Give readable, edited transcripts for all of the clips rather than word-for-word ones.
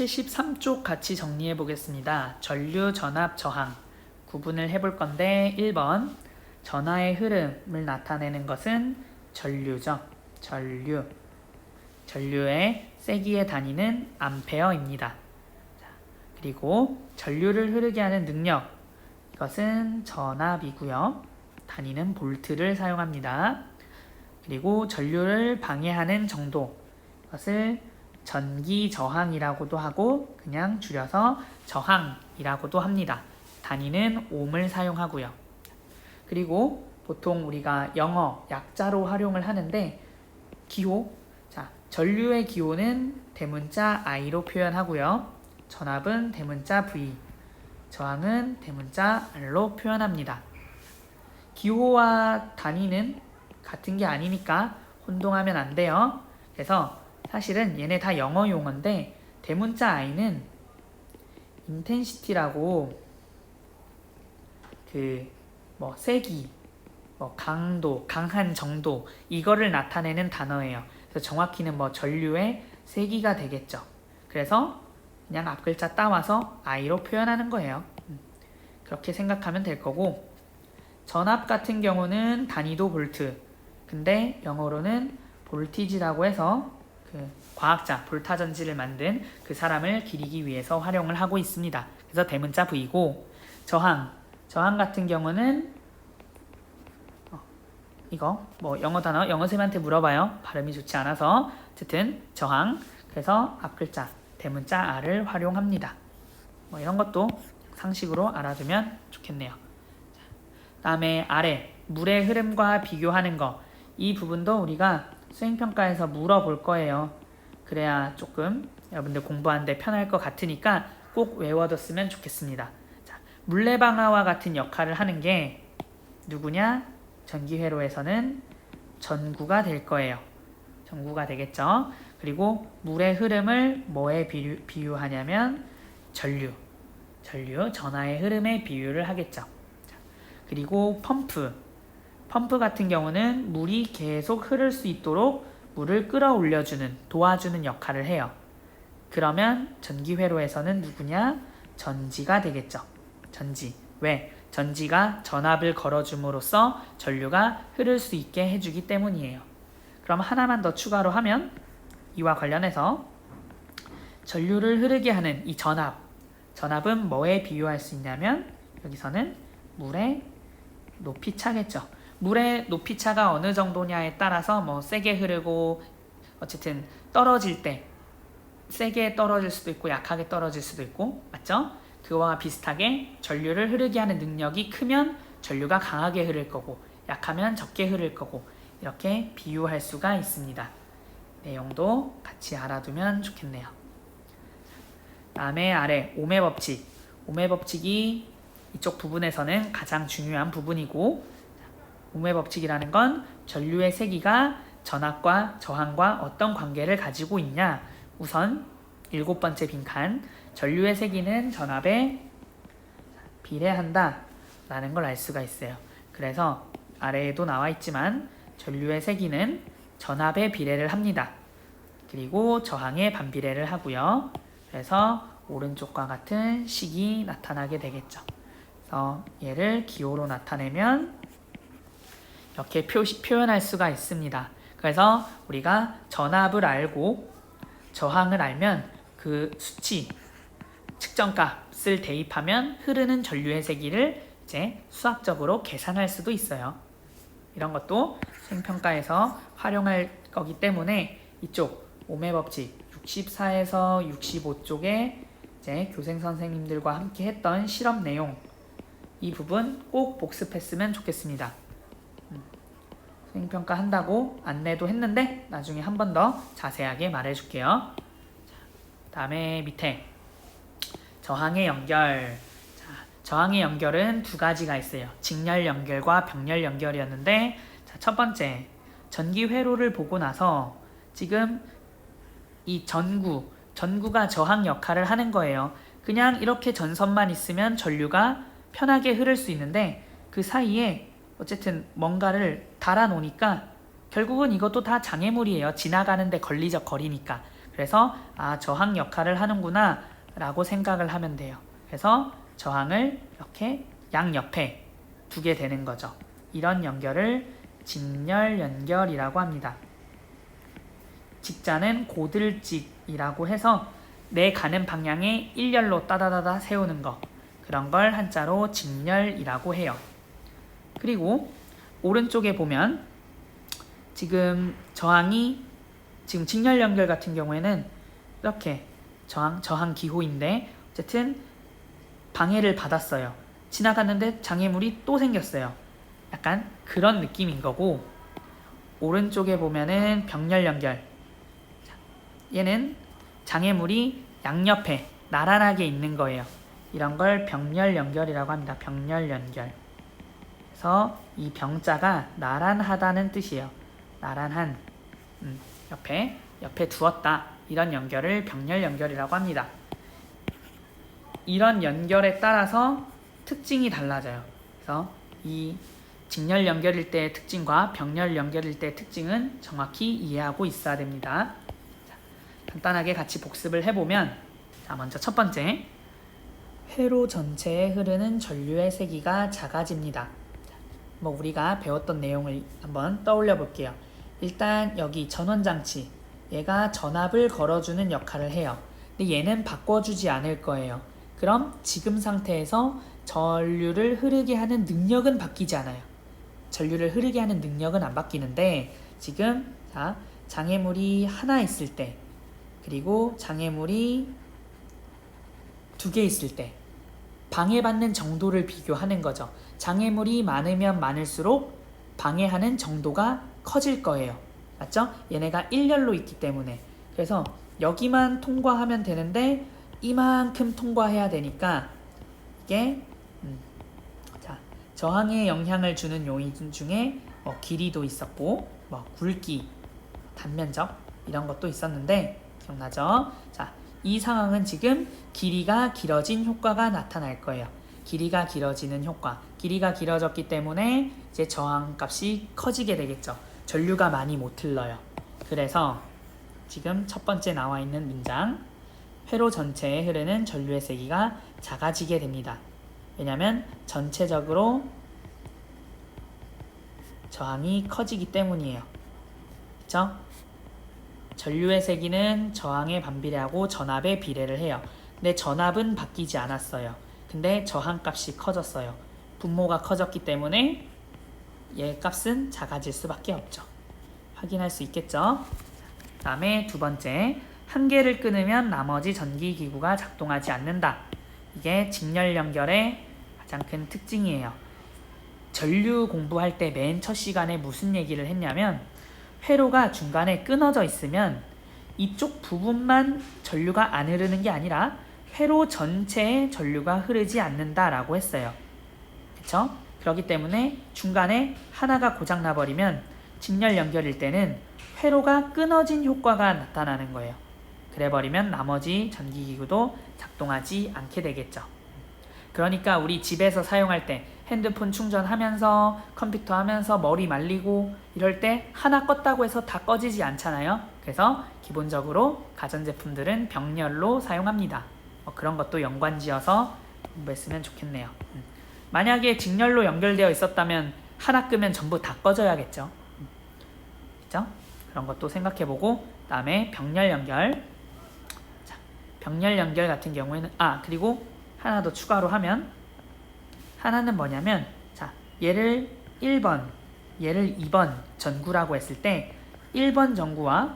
73쪽 같이 정리해 보겠습니다. 전류, 전압, 저항 구분을 해볼 건데 1번 전하의 흐름을 나타내는 것은 전류죠. 전류의 세기의 단위는 암페어입니다. 그리고 전류를 흐르게 하는 능력, 이것은 전압이고요. 단위는 볼트를 사용합니다. 그리고 전류를 방해하는 정도, 이것을 전기 저항이라고도 하고 그냥 줄여서 저항이라고도 합니다. 단위는 옴을 사용하고요. 그리고 보통 우리가 영어 약자로 활용을 하는데 기호, 전류의 기호는 대문자 I로 표현하고요. 전압은 대문자 V, 저항은 대문자 R로 표현합니다. 기호와 단위는 같은 게 아니니까 혼동하면 안 돼요. 그래서 사실은 얘네 다 영어 용어인데 대문자 I는 인텐시티라고 세기, 강도, 강한 정도 이거를 나타내는 단어예요. 그래서 정확히는 전류의 세기가 되겠죠. 그래서 그냥 앞글자 따와서 I로 표현하는 거예요. 그렇게 생각하면 될 거고, 전압 같은 경우는 단위도 볼트, 근데 영어로는 볼티지라고 해서 과학자, 볼타전지를 만든 그 사람을 기리기 위해서 활용을 하고 있습니다. 그래서 대문자 V고, 저항 같은 경우는 이거 영어 단어 영어쌤한테 물어봐요. 발음이 좋지 않아서. 어쨌든 저항, 그래서 앞글자 대문자 R을 활용합니다. 이런 것도 상식으로 알아두면 좋겠네요. 다음에 아래 물의 흐름과 비교하는 거, 이 부분도 우리가 수행평가에서 물어볼 거예요. 그래야 조금 여러분들 공부하는데 편할 것 같으니까 꼭 외워뒀으면 좋겠습니다. 물레방아와 같은 역할을 하는 게 누구냐? 전기회로에서는 전구가 될 거예요. 전구가 되겠죠. 그리고 물의 흐름을 뭐에 비유하냐면 전류, 전하의 흐름에 비유를 하겠죠. 그리고 펌프 같은 경우는 물이 계속 흐를 수 있도록 물을 끌어올려주는, 도와주는 역할을 해요. 그러면 전기회로에서는 누구냐? 전지가 되겠죠. 전지. 왜? 전지가 전압을 걸어줌으로써 전류가 흐를 수 있게 해주기 때문이에요. 그럼 하나만 더 추가로 하면 이와 관련해서 전류를 흐르게 하는 이 전압은 뭐에 비유할 수 있냐면 여기서는 물의 높이차겠죠. 물의 높이차가 어느 정도냐에 따라서 세게 흐르고 어쨌든 떨어질 때 세게 떨어질 수도 있고 약하게 떨어질 수도 있고, 맞죠? 그와 비슷하게 전류를 흐르게 하는 능력이 크면 전류가 강하게 흐를 거고 약하면 적게 흐를 거고 이렇게 비유할 수가 있습니다. 내용도 같이 알아두면 좋겠네요. 다음에 아래 오음의 법칙. 오음의 법칙이 이쪽 부분에서는 가장 중요한 부분이고, 오음의 법칙이라는 건 전류의 세기가 전압과 저항과 어떤 관계를 가지고 있냐. 우선 7번째 빈칸, 전류의 세기는 전압에 비례한다 라는 걸 알 수가 있어요. 그래서 아래에도 나와 있지만 전류의 세기는 전압에 비례를 합니다. 그리고 저항에 반비례를 하고요. 그래서 오른쪽과 같은 식이 나타나게 되겠죠. 그래서 얘를 기호로 나타내면 이렇게 표현할 수가 있습니다. 그래서 우리가 전압을 알고 저항을 알면 그 수치, 측정값을 대입하면 흐르는 전류의 세기를 이제 수학적으로 계산할 수도 있어요. 이런 것도 수행평가에서 활용할 거기 때문에 이쪽 오음의 법칙 64에서 65쪽에 이제 교생 선생님들과 함께 했던 실험 내용, 이 부분 꼭 복습했으면 좋겠습니다. 수행평가 한다고 안내도 했는데 나중에 한 번 더 자세하게 말해줄게요. 다음에 밑에 저항의 연결. 저항의 연결은 두 가지가 있어요. 직렬 연결과 병렬 연결이었는데, 첫 번째 전기 회로를 보고 나서 지금 이 전구가 저항 역할을 하는 거예요. 그냥 이렇게 전선만 있으면 전류가 편하게 흐를 수 있는데 그 사이에 어쨌든 뭔가를 달아 놓으니까 결국은 이것도 다 장애물이에요. 지나가는데 걸리적 거리니까. 그래서 저항 역할을 하는구나 라고 생각을 하면 돼요. 그래서 저항을 이렇게 양옆에 두게 되는 거죠. 이런 연결을 직렬 연결이라고 합니다. 직자는 고들직이라고 해서 내 가는 방향에 일렬로 따다다다 세우는 거, 그런 걸 한자로 직렬이라고 해요. 그리고 오른쪽에 보면 지금 저항이 지금 직렬 연결 같은 경우에는 이렇게 저항 기호인데 어쨌든 방해를 받았어요. 지나갔는데 장애물이 또 생겼어요. 약간 그런 느낌인 거고, 오른쪽에 보면은 병렬 연결. 얘는 장애물이 양옆에 나란하게 있는 거예요. 이런 걸 병렬 연결이라고 합니다. 병렬 연결. 그래서 이 병자가 나란하다는 뜻이에요. 나란한, 옆에 두었다. 이런 연결을 병렬 연결이라고 합니다. 이런 연결에 따라서 특징이 달라져요. 그래서 이 직렬 연결일 때의 특징과 병렬 연결일 때의 특징은 정확히 이해하고 있어야 됩니다. 자, 간단하게 같이 복습을 해보면, 자, 먼저 첫 번째, 회로 전체에 흐르는 전류의 세기가 작아집니다. 뭐 우리가 배웠던 내용을 한번 떠올려 볼게요. 일단 여기 전원장치, 얘가 전압을 걸어주는 역할을 해요. 근데 얘는 바꿔주지 않을 거예요. 그럼 지금 상태에서 전류를 흐르게 하는 능력은 바뀌지 않아요. 전류를 흐르게 하는 능력은 안 바뀌는데, 지금 장애물이 하나 있을 때, 그리고 장애물이 2개 있을 때 방해받는 정도를 비교하는 거죠. 장애물이 많으면 많을수록 방해하는 정도가 커질 거예요. 맞죠? 얘네가 일렬로 있기 때문에. 그래서 여기만 통과하면 되는데 이만큼 통과해야 되니까 이게 저항에 영향을 주는 요인 중에 길이도 있었고, 굵기, 단면적 이런 것도 있었는데 기억나죠? 자, 이 상황은 지금 길이가 길어진 효과가 나타날 거예요. 길이가 길어지는 효과. 길이가 길어졌기 때문에 이제 저항값이 커지게 되겠죠. 전류가 많이 못 흘러요. 그래서 지금 첫 번째 나와 있는 문장, 회로 전체에 흐르는 전류의 세기가 작아지게 됩니다. 왜냐하면 전체적으로 저항이 커지기 때문이에요. 그렇죠? 전류의 세기는 저항에 반비례하고 전압에 비례를 해요. 근데 전압은 바뀌지 않았어요. 근데 저항값이 커졌어요. 분모가 커졌기 때문에 얘 값은 작아질 수밖에 없죠. 확인할 수 있겠죠? 그 다음에 두 번째, 한 개를 끊으면 나머지 전기기구가 작동하지 않는다. 이게 직렬 연결의 가장 큰 특징이에요. 전류 공부할 때 맨 첫 시간에 무슨 얘기를 했냐면, 회로가 중간에 끊어져 있으면 이쪽 부분만 전류가 안 흐르는 게 아니라 회로 전체에 전류가 흐르지 않는다라고 했어요. 그쵸? 그렇기 때문에 중간에 하나가 고장나 버리면 직렬 연결일 때는 회로가 끊어진 효과가 나타나는 거예요. 그래 버리면 나머지 전기기구도 작동하지 않게 되겠죠. 그러니까 우리 집에서 사용할 때 핸드폰 충전하면서 컴퓨터 하면서 머리 말리고 이럴 때 하나 껐다고 해서 다 꺼지지 않잖아요. 그래서 기본적으로 가전제품들은 병렬로 사용합니다. 그런 것도 연관지어서 공부했으면 좋겠네요. 만약에 직렬로 연결되어 있었다면 하나 끄면 전부 다 꺼져야겠죠. 그죠? 그런 것도 생각해보고, 다음에 병렬 연결. 자, 병렬 연결 같은 경우에는 그리고 하나 더 추가로 하면, 하나는 뭐냐면, 자, 얘를 1번, 얘를 2번 전구라고 했을 때 1번 전구와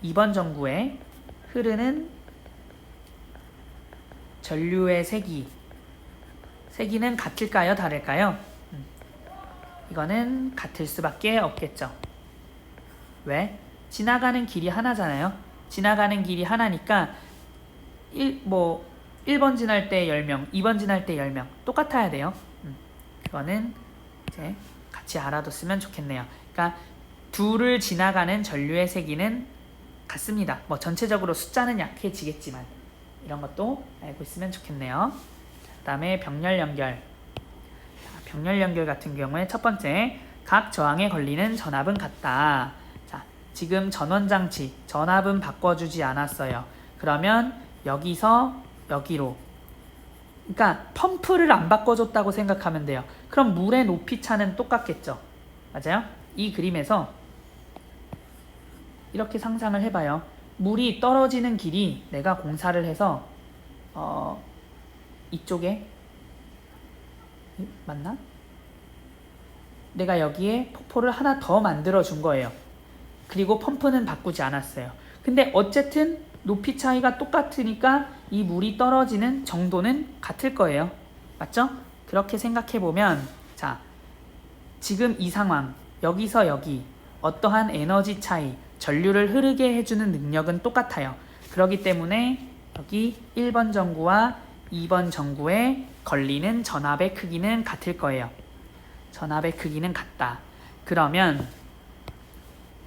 2번 전구에 흐르는 전류의 세기는 같을까요? 다를까요? 이거는 같을 수밖에 없겠죠. 왜? 지나가는 길이 하나잖아요. 지나가는 길이 하나니까 1번 지날 때 10명, 2번 지날 때 10명 똑같아야 돼요. 그거는 이제 같이 알아뒀으면 좋겠네요. 그러니까 둘을 지나가는 전류의 세기는 같습니다. 전체적으로 숫자는 약해지겠지만 이런 것도 알고 있으면 좋겠네요. 그 다음에 병렬 연결. 병렬 연결 같은 경우에 첫 번째, 각 저항에 걸리는 전압은 같다. 자, 지금 전원장치, 전압은 바꿔주지 않았어요. 그러면 여기서 여기로, 그러니까 펌프를 안 바꿔줬다고 생각하면 돼요. 그럼 물의 높이 차는 똑같겠죠. 맞아요? 이 그림에서 이렇게 상상을 해봐요. 물이 떨어지는 길이 내가 공사를 해서 이쪽에 맞나? 내가 여기에 폭포를 하나 더 만들어 준 거예요. 그리고 펌프는 바꾸지 않았어요. 근데 어쨌든 높이 차이가 똑같으니까 이 물이 떨어지는 정도는 같을 거예요. 맞죠? 그렇게 생각해 보면, 자, 지금 이 상황, 여기서 여기 어떠한 에너지 차이, 전류를 흐르게 해주는 능력은 똑같아요. 그렇기 때문에 여기 1번 전구와 2번 전구에 걸리는 전압의 크기는 같을 거예요. 전압의 크기는 같다. 그러면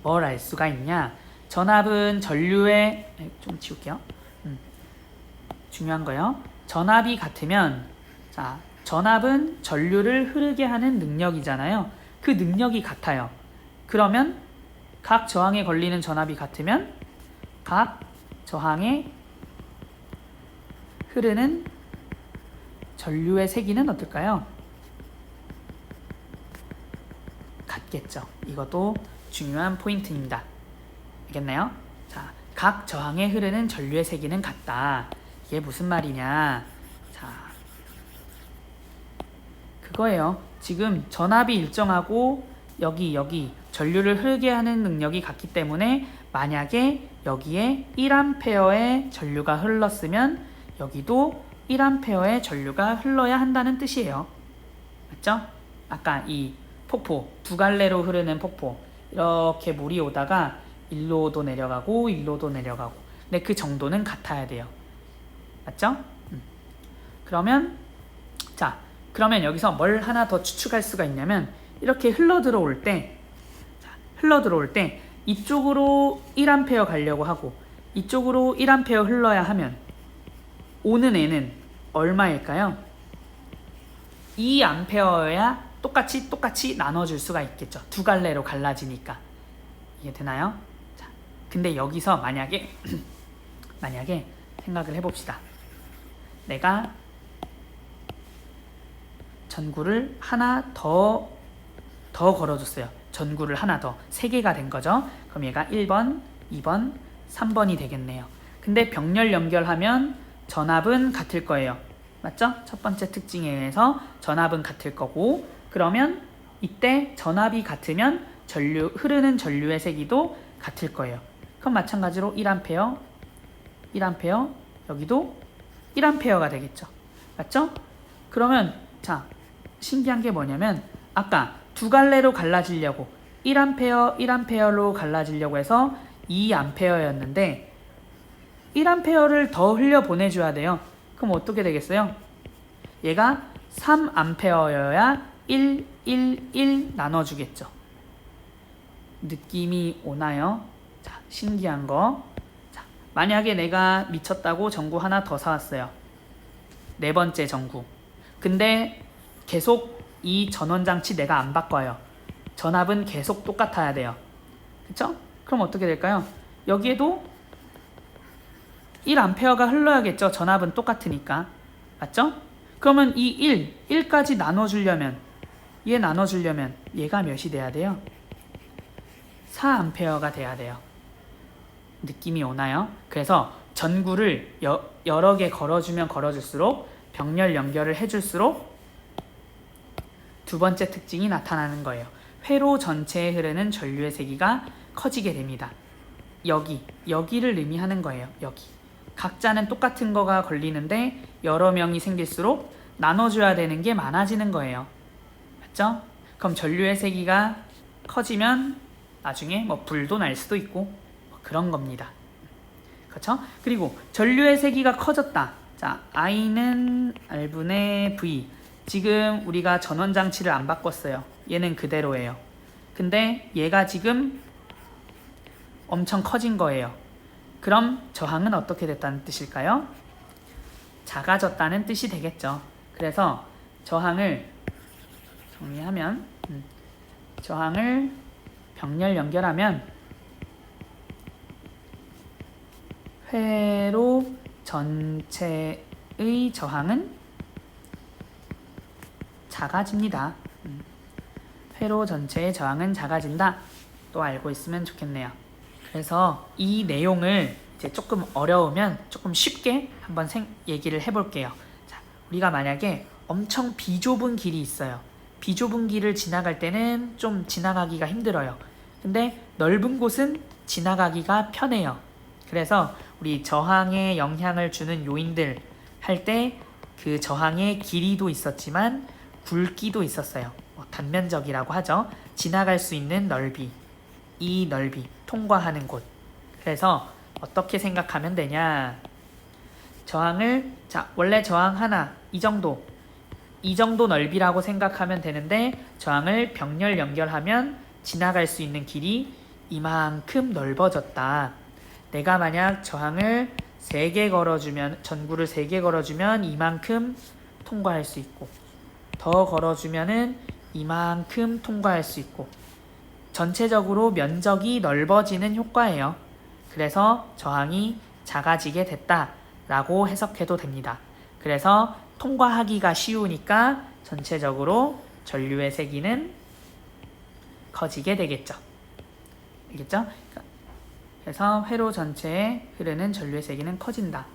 뭘 알 수가 있냐? 전압은 전류의, 좀 지울게요. 중요한 거요. 전압이 같으면, 자, 전압은 전류를 흐르게 하는 능력이잖아요. 그 능력이 같아요. 그러면 각 저항에 걸리는 전압이 같으면 각 저항에 흐르는 전류의 세기는 어떨까요? 같겠죠. 이것도 중요한 포인트입니다. 알겠나요? 자, 각 저항에 흐르는 전류의 세기는 같다. 이게 무슨 말이냐? 자, 그거예요. 지금 전압이 일정하고 여기 전류를 흐르게 하는 능력이 같기 때문에 만약에 여기에 1A의 전류가 흘렀으면 여기도 1A의 전류가 흘러야 한다는 뜻이에요. 맞죠? 아까 이 폭포, 두 갈래로 흐르는 폭포, 이렇게 물이 오다가 일로도 내려가고 일로도 내려가고, 근데 그 정도는 같아야 돼요. 맞죠? 그러면 자, 그러면 여기서 뭘 하나 더 추측할 수가 있냐면, 이렇게 흘러 들어올 때 이쪽으로 1A 가려고 하고 이쪽으로 1A 흘러야 하면 오는 애는 얼마일까요? 2A여야 똑같이 나눠줄 수가 있겠죠. 두 갈래로 갈라지니까. 이해되나요? 자, 근데 여기서 만약에 생각을 해봅시다. 내가 전구를 하나 더 걸어줬어요. 전구를 하나 더, 3개가 된 거죠. 그럼 얘가 1번, 2번, 3번이 되겠네요. 근데 병렬 연결하면 전압은 같을 거예요. 맞죠? 첫 번째 특징에 의해서 전압은 같을 거고, 그러면 이때 전압이 같으면 흐르는 전류의 세기도 같을 거예요. 그럼 마찬가지로 1A, 여기도 1A가 되겠죠. 맞죠? 그러면 자, 신기한 게 뭐냐면, 아까 두 갈래로 갈라지려고 1A로 갈라지려고 해서 2A였는데 1A를 더 흘려 보내줘야 돼요. 그럼 어떻게 되겠어요? 얘가 3A여야 1, 1, 1 나눠주겠죠. 느낌이 오나요? 자, 신기한 거. 자, 만약에 내가 미쳤다고 전구 하나 더 사왔어요. 4번째 전구. 근데 계속 이 전원장치 내가 안 바꿔요. 전압은 계속 똑같아야 돼요. 그쵸? 그럼 어떻게 될까요? 여기에도 1A가 흘러야겠죠. 전압은 똑같으니까. 맞죠? 그러면 이 1까지 나눠주려면, 얘 나눠주려면 얘가 몇이 돼야 돼요? 4A가 돼야 돼요. 느낌이 오나요? 그래서 전구를 여러 개 걸어주면 걸어줄수록, 병렬 연결을 해줄수록 두 번째 특징이 나타나는 거예요. 회로 전체에 흐르는 전류의 세기가 커지게 됩니다. 여기를 의미하는 거예요. 여기. 각자는 똑같은 거가 걸리는데 여러 명이 생길수록 나눠줘야 되는 게 많아지는 거예요. 맞죠? 그럼 전류의 세기가 커지면 나중에 뭐 불도 날 수도 있고 뭐 그런 겁니다. 그렇죠? 그리고 전류의 세기가 커졌다. 자, I는 R분의 V. 지금 우리가 전원장치를 안 바꿨어요. 얘는 그대로예요. 근데 얘가 지금 엄청 커진 거예요. 그럼 저항은 어떻게 됐다는 뜻일까요? 작아졌다는 뜻이 되겠죠. 그래서 저항을 정리하면, 저항을 병렬 연결하면 회로 전체의 저항은 작아집니다. 회로 전체의 저항은 작아진다. 또 알고 있으면 좋겠네요. 그래서 이 내용을 이제 조금 어려우면 조금 쉽게 한번 얘기를 해볼게요. 자, 우리가 만약에 엄청 비좁은 길이 있어요. 비좁은 길을 지나갈 때는 좀 지나가기가 힘들어요. 근데 넓은 곳은 지나가기가 편해요. 그래서 우리 저항에 영향을 주는 요인들 할 때 그 저항의 길이도 있었지만 굵기도 있었어요. 단면적이라고 하죠. 지나갈 수 있는 넓이, 이 넓이, 통과하는 곳. 그래서 어떻게 생각하면 되냐? 저항을 원래 저항 하나 이 정도 넓이라고 생각하면 되는데 바로 병렬 연결하면 지나갈 수 있는 길이 이만큼 넓어졌다. 내가 만약 저항을 3개 걸어주면, 전구를 3개 걸어주면 이만큼 통과할 수 있고, 더 걸어주면은 이만큼 통과할 수 있고, 전체적으로 면적이 넓어지는 효과예요. 그래서 저항이 작아지게 됐다라고 해석해도 됩니다. 그래서 통과하기가 쉬우니까 전체적으로 전류의 세기는 커지게 되겠죠. 알겠죠? 그래서 회로 전체에 흐르는 전류의 세기는 커진다.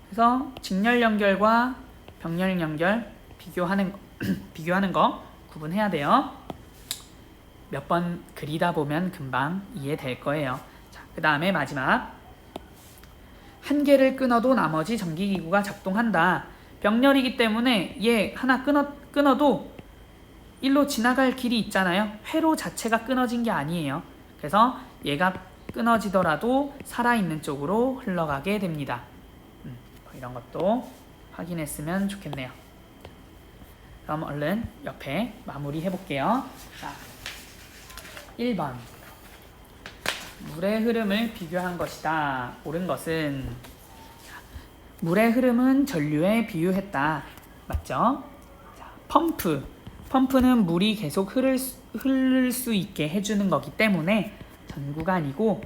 그래서 직렬 연결과 병렬 연결 비교하는 거 구분해야 돼요. 몇 번 그리다 보면 금방 이해될 거예요. 자, 그 다음에 마지막. 한 개를 끊어도 나머지 전기기구가 작동한다. 병렬이기 때문에 얘 하나 끊어도 일로 지나갈 길이 있잖아요. 회로 자체가 끊어진 게 아니에요. 그래서 얘가 끊어지더라도 살아있는 쪽으로 흘러가게 됩니다. 이런 것도 확인했으면 좋겠네요. 그럼 얼른 옆에 마무리 해볼게요. 자, 1번. 물의 흐름을 비교한 것이다. 옳은 것은 물의 흐름은 전류에 비유했다. 맞죠? 자, 펌프는 물이 계속 흐를 수 있게 해주는 거기 때문에 전구가 아니고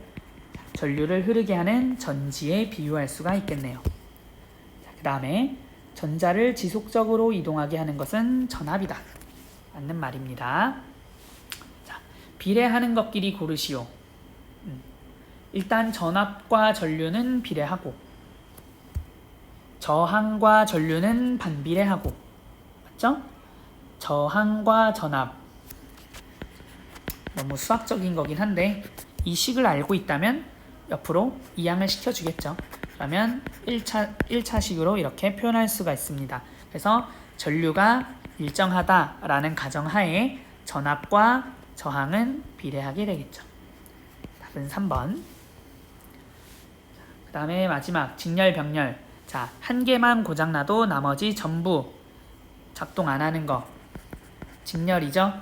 전류를 흐르게 하는 전지에 비유할 수가 있겠네요. 그 다음에 전자를 지속적으로 이동하게 하는 것은 전압이다. 맞는 말입니다. 자, 비례하는 것끼리 고르시오. 일단 전압과 전류는 비례하고 저항과 전류는 반비례하고, 맞죠? 저항과 전압, 너무 수학적인 거긴 한데 이 식을 알고 있다면 옆으로 이항을 시켜주겠죠. 그러면 1차식으로 이렇게 표현할 수가 있습니다. 그래서 전류가 일정하다라는 가정하에 전압과 저항은 비례하게 되겠죠. 답은 3번. 그 다음에 마지막 직렬 병렬. 자, 한 개만 고장나도 나머지 전부 작동 안 하는 거 직렬이죠.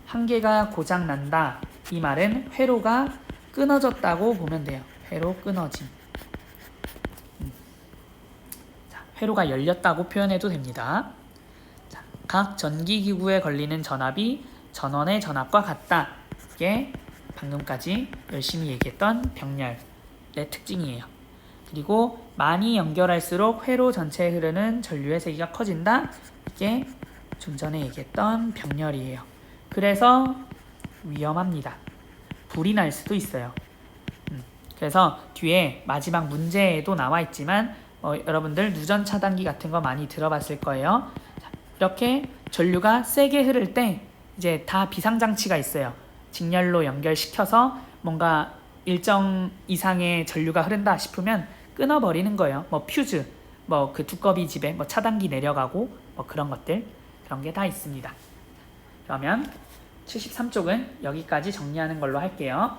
한 개가 고장난다. 이 말은 회로가 끊어졌다고 보면 돼요. 회로 끊어짐. 자, 회로가 열렸다고 표현해도 됩니다. 자, 각 전기기구에 걸리는 전압이 전원의 전압과 같다. 이게 방금까지 열심히 얘기했던 병렬의 특징이에요. 그리고 많이 연결할수록 회로 전체에 흐르는 전류의 세기가 커진다. 이게 좀 전에 얘기했던 병렬이에요. 그래서 위험합니다. 불이 날 수도 있어요. 그래서 뒤에 마지막 문제에도 나와 있지만 여러분들 누전 차단기 같은 거 많이 들어봤을 거예요. 자, 이렇게 전류가 세게 흐를 때 이제 다 비상장치가 있어요. 직렬로 연결시켜서 뭔가 일정 이상의 전류가 흐른다 싶으면 끊어버리는 거예요. 뭐 퓨즈, 뭐 그 두꺼비 집에 뭐 차단기 내려가고 뭐 그런 것들, 그런 게 다 있습니다. 그러면 73쪽은 여기까지 정리하는 걸로 할게요.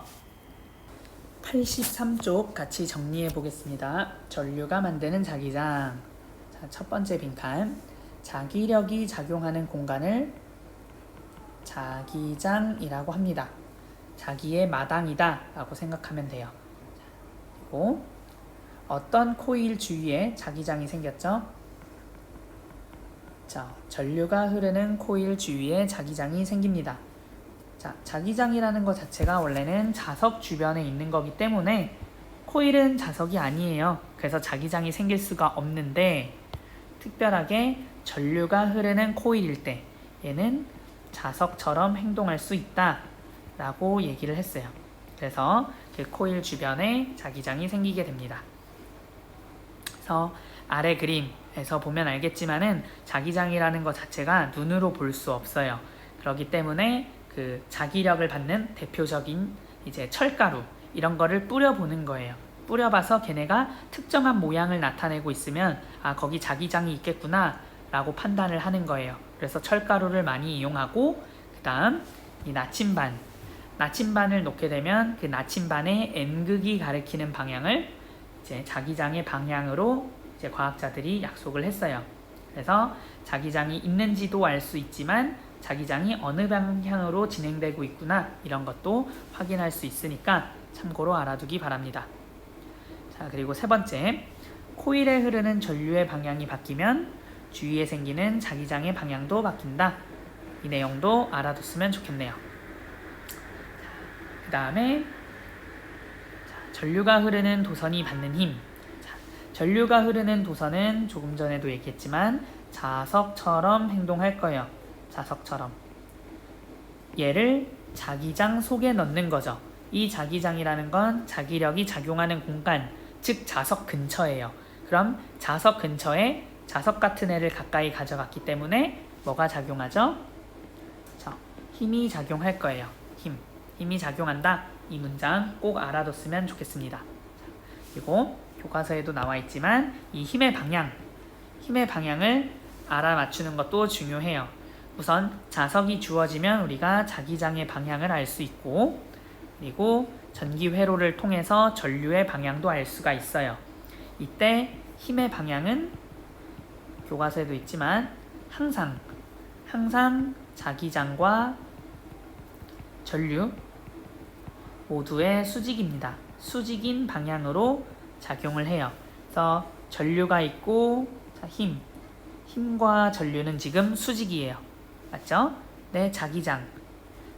83쪽 같이 정리해 보겠습니다. 전류가 만드는 자기장. 자, 첫 번째 빈칸. 자기력이 작용하는 공간을 자기장이라고 합니다. 자기의 마당이다 라고 생각하면 돼요. 그리고 어떤 코일 주위에 자기장이 생겼죠? 자, 전류가 흐르는 코일 주위에 자기장이 생깁니다. 자, 자기장이라는 것 자체가 원래는 자석 주변에 있는 거기 때문에 코일은 자석이 아니에요. 그래서 자기장이 생길 수가 없는데 특별하게 전류가 흐르는 코일일 때 얘는 자석처럼 행동할 수 있다 라고 얘기를 했어요. 그래서 그 코일 주변에 자기장이 생기게 됩니다. 그래서 아래 그림에서 보면 알겠지만은 자기장이라는 것 자체가 눈으로 볼 수 없어요. 그렇기 때문에 그 자기력을 받는 대표적인 이제 철가루 이런 거를 뿌려보는 거예요. 뿌려봐서 걔네가 특정한 모양을 나타내고 있으면 아 거기 자기장이 있겠구나 라고 판단을 하는 거예요. 그래서 철가루를 많이 이용하고 그 다음 이 나침반을 놓게 되면 그 나침반의 N극이 가리키는 방향을 이제 자기장의 방향으로 이제 과학자들이 약속을 했어요. 그래서 자기장이 있는지도 알 수 있지만 자기장이 어느 방향으로 진행되고 있구나 이런 것도 확인할 수 있으니까 참고로 알아두기 바랍니다. 자, 그리고 세 번째, 코일에 흐르는 전류의 방향이 바뀌면 주위에 생기는 자기장의 방향도 바뀐다. 이 내용도 알아뒀으면 좋겠네요. 그 다음에 전류가 흐르는 도선이 받는 힘. 전류가 흐르는 도선은 조금 전에도 얘기했지만 자석처럼 행동할 거예요. 자석처럼. 얘를 자기장 속에 넣는 거죠. 이 자기장이라는 건 자기력이 작용하는 공간, 즉 자석 근처예요. 그럼 자석 근처에 자석 같은 애를 가까이 가져갔기 때문에 뭐가 작용하죠? 힘이 작용할 거예요. 힘이 작용한다. 이 문장 꼭 알아뒀으면 좋겠습니다. 그리고 교과서에도 나와 있지만 이 힘의 방향을 알아맞추는 것도 중요해요. 우선 자석이 주어지면 우리가 자기장의 방향을 알 수 있고 그리고 전기 회로를 통해서 전류의 방향도 알 수가 있어요. 이때 힘의 방향은 교과서에도 있지만 항상 자기장과 전류 모두의 수직입니다. 수직인 방향으로 작용을 해요. 그래서 전류가 있고 힘과 전류는 지금 수직이에요. 맞죠? 네,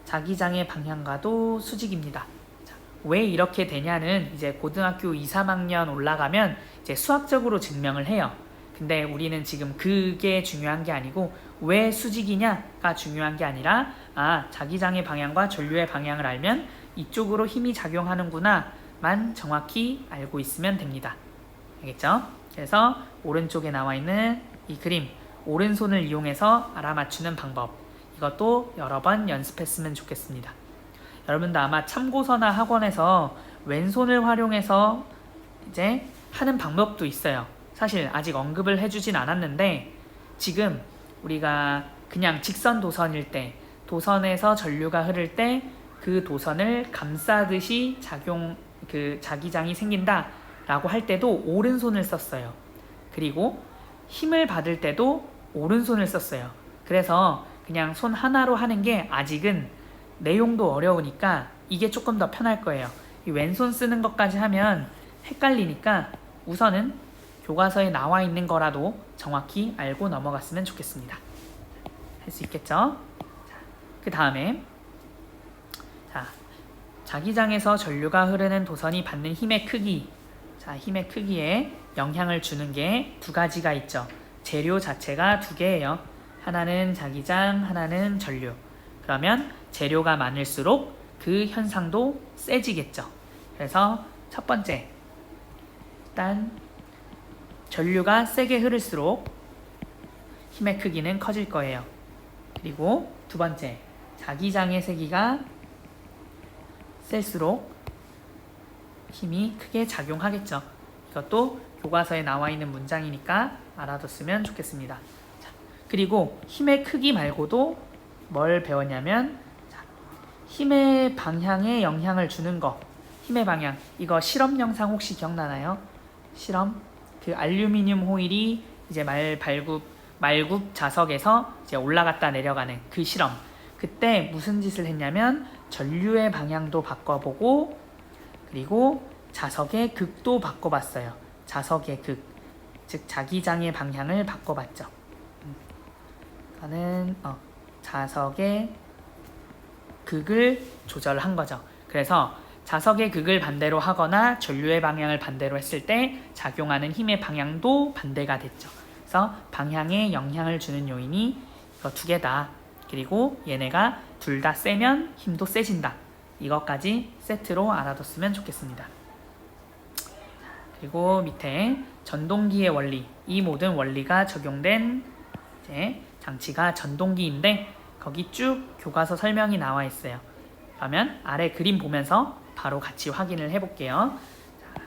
자기장의 방향과도 수직입니다. 자, 왜 이렇게 되냐는 이제 고등학교 2, 3학년 올라가면 이제 수학적으로 증명을 해요. 근데 우리는 지금 그게 중요한 게 아니고 왜 수직이냐가 중요한 게 아니라 자기장의 방향과 전류의 방향을 알면 이쪽으로 힘이 작용하는구나만 정확히 알고 있으면 됩니다. 알겠죠? 그래서 오른쪽에 나와 있는 이 그림 오른손을 이용해서 알아맞추는 방법 이것도 여러 번 연습했으면 좋겠습니다. 여러분도 아마 참고서나 학원에서 왼손을 활용해서 이제 하는 방법도 있어요. 사실 아직 언급을 해주진 않았는데 지금 우리가 그냥 직선 도선일 때 도선에서 전류가 흐를 때 그 도선을 감싸듯이 자기장이 생긴다 라고 할 때도 오른손을 썼어요. 그리고 힘을 받을 때도 오른손을 썼어요. 그래서 그냥 손 하나로 하는 게 아직은 내용도 어려우니까 이게 조금 더 편할 거예요. 이 왼손 쓰는 것까지 하면 헷갈리니까 우선은 교과서에 나와 있는 거라도 정확히 알고 넘어갔으면 좋겠습니다. 할 수 있겠죠? 그 다음에 자기장에서 전류가 흐르는 도선이 받는 힘의 크기. 힘의 크기에 영향을 주는 게 두 가지가 있죠. 재료 자체가 두 개예요. 하나는 자기장, 하나는 전류. 그러면 재료가 많을수록 그 현상도 세지겠죠. 그래서 첫 번째, 일단 전류가 세게 흐를수록 힘의 크기는 커질 거예요. 그리고 두 번째, 자기장의 세기가 셀수록 힘이 크게 작용하겠죠. 이것도 교과서에 나와 있는 문장이니까 알아뒀으면 좋겠습니다. 그리고 힘의 크기 말고도 뭘 배웠냐면 힘의 방향에 영향을 주는 거. 힘의 방향. 이거 실험 영상 혹시 기억나나요? 실험. 그 알루미늄 호일이 이제 말굽 자석에서 이제 올라갔다 내려가는 그 실험. 그때 무슨 짓을 했냐면 전류의 방향도 바꿔보고 그리고 자석의 극도 바꿔봤어요. 자석의 극, 즉 자기장의 방향을 바꿔봤죠. 이거는 자석의 극을 조절한 거죠. 그래서 자석의 극을 반대로 하거나 전류의 방향을 반대로 했을 때 작용하는 힘의 방향도 반대가 됐죠. 그래서 방향에 영향을 주는 요인이 이거 두 개다. 그리고 얘네가 둘 다 세면 힘도 세진다. 이것까지 세트로 알아뒀으면 좋겠습니다. 그리고 밑에 전동기의 원리, 이 모든 원리가 적용된 이제 장치가 전동기인데 거기 쭉 교과서 설명이 나와 있어요. 그러면 아래 그림 보면서 바로 같이 확인을 해볼게요. 자,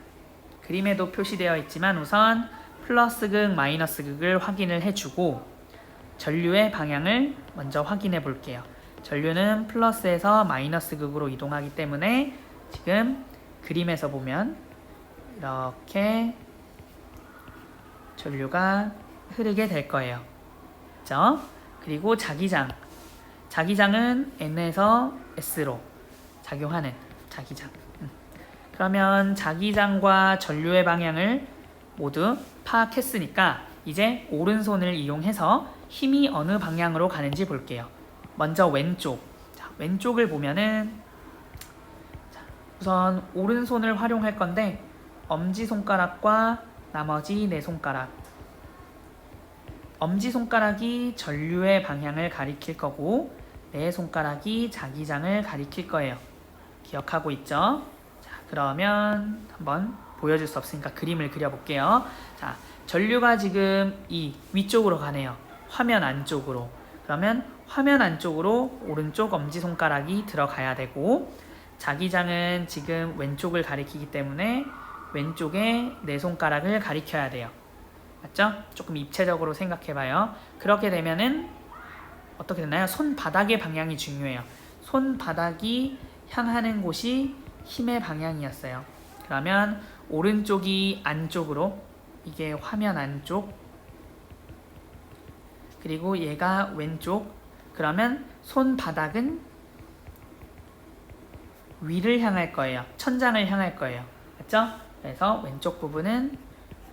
그림에도 표시되어 있지만 우선 플러스 극, 마이너스 극을 확인을 해주고 전류의 방향을 먼저 확인해 볼게요. 전류는 플러스에서 마이너스 극으로 이동하기 때문에 지금 그림에서 보면 이렇게 전류가 흐르게 될 거예요. 그렇죠? 그리고 자기장은 N에서 S로 작용하는 자기장. 그러면 자기장과 전류의 방향을 모두 파악했으니까 이제 오른손을 이용해서 힘이 어느 방향으로 가는지 볼게요. 먼저 왼쪽. 자, 왼쪽을 보면은 우선 오른손을 활용할 건데 엄지손가락과 나머지 네 손가락. 엄지손가락이 전류의 방향을 가리킬 거고 네 손가락이 자기장을 가리킬 거예요. 기억하고 있죠? 자, 그러면 한번 보여줄 수 없으니까 그림을 그려볼게요. 자, 전류가 지금 이 위쪽으로 가네요. 화면 안쪽으로. 그러면 화면 안쪽으로 오른쪽 엄지손가락이 들어가야 되고 자기장은 지금 왼쪽을 가리키기 때문에 왼쪽에 네 손가락을 가리켜야 돼요. 맞죠? 조금 입체적으로 생각해봐요. 그렇게 되면은 어떻게 되나요? 손바닥의 방향이 중요해요. 손바닥이 향하는 곳이 힘의 방향이었어요. 그러면 오른쪽이 안쪽으로, 이게 화면 안쪽, 그리고 얘가 왼쪽. 그러면 손바닥은 위를 향할 거예요. 천장을 향할 거예요. 맞죠? 그래서 왼쪽 부분은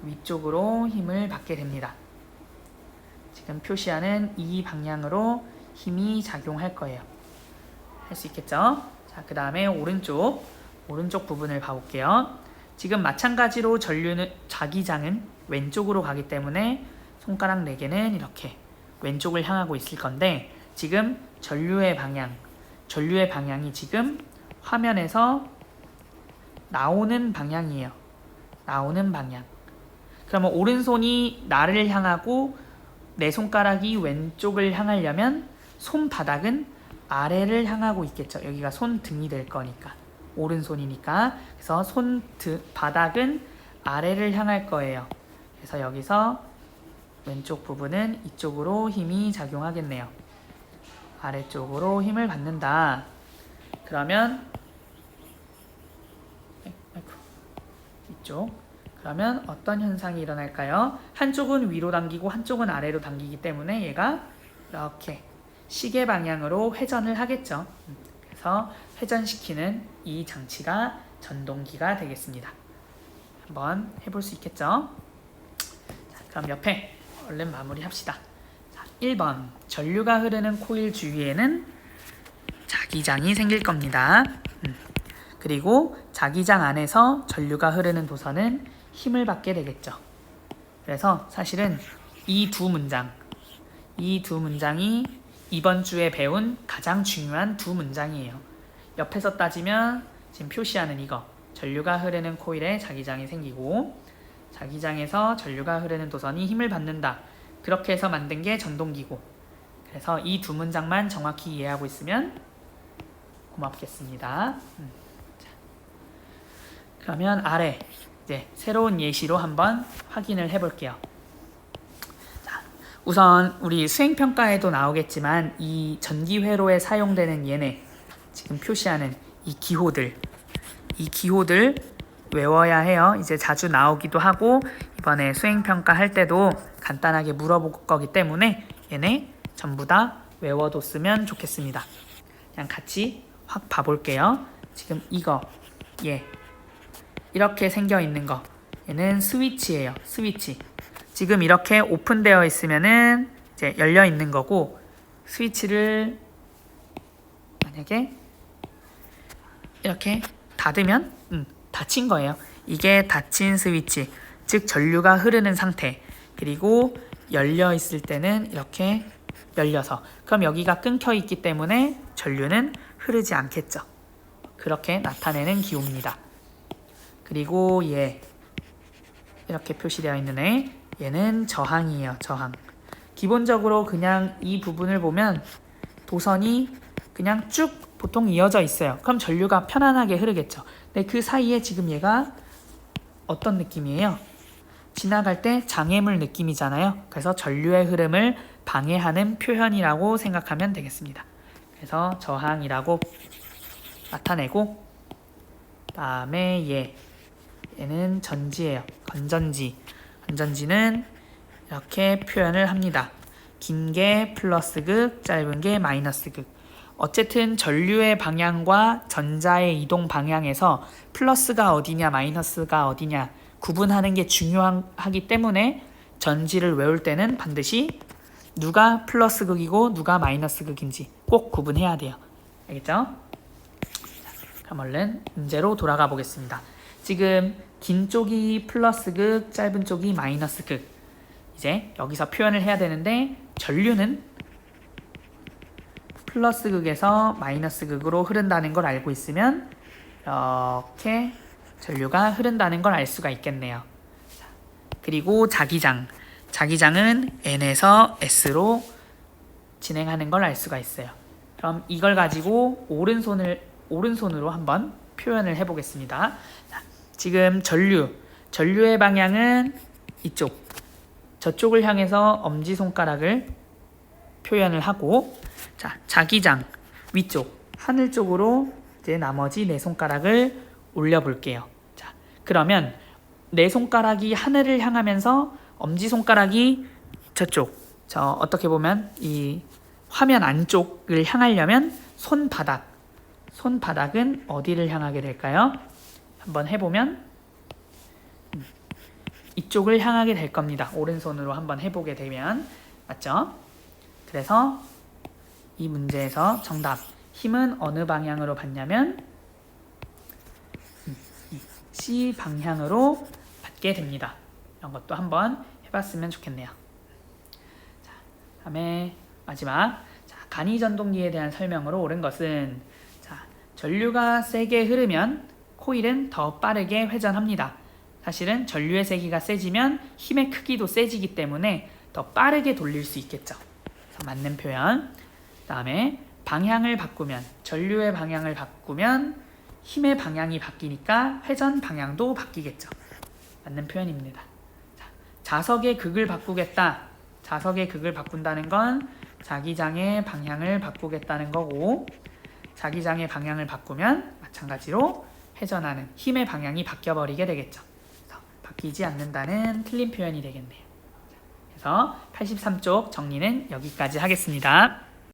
위쪽으로 힘을 받게 됩니다. 지금 표시하는 이 방향으로 힘이 작용할 거예요. 할 수 있겠죠? 자, 그 다음에 오른쪽 부분을 봐볼게요. 지금 마찬가지로 자기장은 왼쪽으로 가기 때문에 손가락 4개는 이렇게 왼쪽을 향하고 있을 건데 지금 전류의 방향이 지금 화면에서 나오는 방향이에요. 나오는 방향. 그러면 오른손이 나를 향하고 내 손가락이 왼쪽을 향하려면 손바닥은 아래를 향하고 있겠죠. 여기가 손등이 될 거니까. 오른손이니까. 그래서 바닥은 아래를 향할 거예요. 그래서 여기서 왼쪽 부분은 이쪽으로 힘이 작용하겠네요. 아래쪽으로 힘을 받는다. 그러면 이쪽. 그러면 어떤 현상이 일어날까요? 한쪽은 위로 당기고 한쪽은 아래로 당기기 때문에 얘가 이렇게 시계 방향으로 회전을 하겠죠. 그래서 회전시키는 이 장치가 전동기가 되겠습니다. 한번 해볼 수 있겠죠? 자, 그럼 옆에 얼른 마무리합시다. 자, 1번 전류가 흐르는 코일 주위에는 자기장이 생길 겁니다. 그리고 자기장 안에서 전류가 흐르는 도선은 힘을 받게 되겠죠. 그래서 사실은 이 두 문장이 이번 주에 배운 가장 중요한 두 문장이에요. 옆에서 따지면 지금 표시하는 이거 전류가 흐르는 코일에 자기장이 생기고 자기장에서 전류가 흐르는 도선이 힘을 받는다. 그렇게 해서 만든 게 전동기고 그래서 이 두 문장만 정확히 이해하고 있으면 고맙겠습니다. 그러면 아래 이제 새로운 예시로 한번 확인을 해볼게요. 자, 우선 우리 수행평가에도 나오겠지만 이 전기회로에 사용되는 얘네 지금 표시하는 이 기호들 외워야 해요. 이제 자주 나오기도 하고 이번에 수행평가 할 때도 간단하게 물어볼 거기 때문에 얘네 전부 다 외워뒀으면 좋겠습니다. 그냥 같이 확 봐볼게요. 지금 이거 이렇게 생겨 있는 거 얘는 스위치예요. 스위치. 지금 이렇게 오픈되어 있으면은 이제 열려 있는 거고 스위치를 만약에 이렇게 닫으면 닫힌 거예요. 이게 닫힌 스위치, 즉 전류가 흐르는 상태. 그리고 열려 있을 때는 이렇게 열려서, 그럼 여기가 끊겨 있기 때문에 전류는 흐르지 않겠죠. 그렇게 나타내는 기호입니다. 그리고 얘 이렇게 표시되어 있는 애, 얘는 저항이에요. 저항. 기본적으로 그냥 이 부분을 보면 도선이 그냥 쭉 보통 이어져 있어요. 그럼 전류가 편안하게 흐르겠죠. 근데 그 사이에 지금 얘가 어떤 느낌이에요? 지나갈 때 장애물 느낌이잖아요. 그래서 전류의 흐름을 방해하는 표현이라고 생각하면 되겠습니다. 그래서 저항이라고 나타내고, 다음에 얘는 전지예요. 건전지. 건전지는 이렇게 표현을 합니다. 긴 게 플러스 극, 짧은 게 마이너스 극. 어쨌든 전류의 방향과 전자의 이동 방향에서 플러스가 어디냐 마이너스가 어디냐 구분하는 게 중요하기 때문에 전지를 외울 때는 반드시 누가 플러스 극이고 누가 마이너스 극인지 꼭 구분해야 돼요. 알겠죠? 그럼 얼른 문제로 돌아가 보겠습니다. 지금 긴 쪽이 플러스 극, 짧은 쪽이 마이너스 극. 이제 여기서 표현을 해야 되는데 전류는 플러스 극에서 마이너스 극으로 흐른다는 걸 알고 있으면 이렇게 전류가 흐른다는 걸 알 수가 있겠네요. 그리고 자기장. 자기장은 N에서 S로 진행하는 걸 알 수가 있어요. 그럼 이걸 가지고 오른손으로 한번 표현을 해보겠습니다. 지금 전류의 방향은 이쪽, 저쪽을 향해서 엄지손가락을 표현을 하고, 자, 자기장 위쪽, 하늘 쪽으로 이제 나머지 네 손가락을 올려볼게요. 자, 그러면 네 손가락이 하늘을 향하면서 엄지손가락이 저쪽, 어떻게 보면 이 화면 안쪽을 향하려면 손바닥은 어디를 향하게 될까요? 한번 해보면 이쪽을 향하게 될 겁니다. 오른손으로 한번 해보게 되면. 맞죠? 그래서 이 문제에서 정답, 힘은 어느 방향으로 받냐면 C 방향으로 받게 됩니다. 이런 것도 한번 해봤으면 좋겠네요. 자, 다음에 마지막, 자, 간이전동기에 대한 설명으로 옳은 것은, 자, 전류가 세게 흐르면 코일은 더 빠르게 회전합니다. 사실은 전류의 세기가 세지면 힘의 크기도 세지기 때문에 더 빠르게 돌릴 수 있겠죠. 그래서 맞는 표현. 다음에 방향을 바꾸면, 전류의 방향을 바꾸면 힘의 방향이 바뀌니까 회전 방향도 바뀌겠죠. 맞는 표현입니다. 자, 자석의 극을 바꾸겠다. 자석의 극을 바꾼다는 건 자기장의 방향을 바꾸겠다는 거고, 자기장의 방향을 바꾸면 마찬가지로 회전하는 힘의 방향이 바뀌어버리게 되겠죠. 그래서 바뀌지 않는다는 틀린 표현이 되겠네요. 그래서 83쪽 정리는 여기까지 하겠습니다.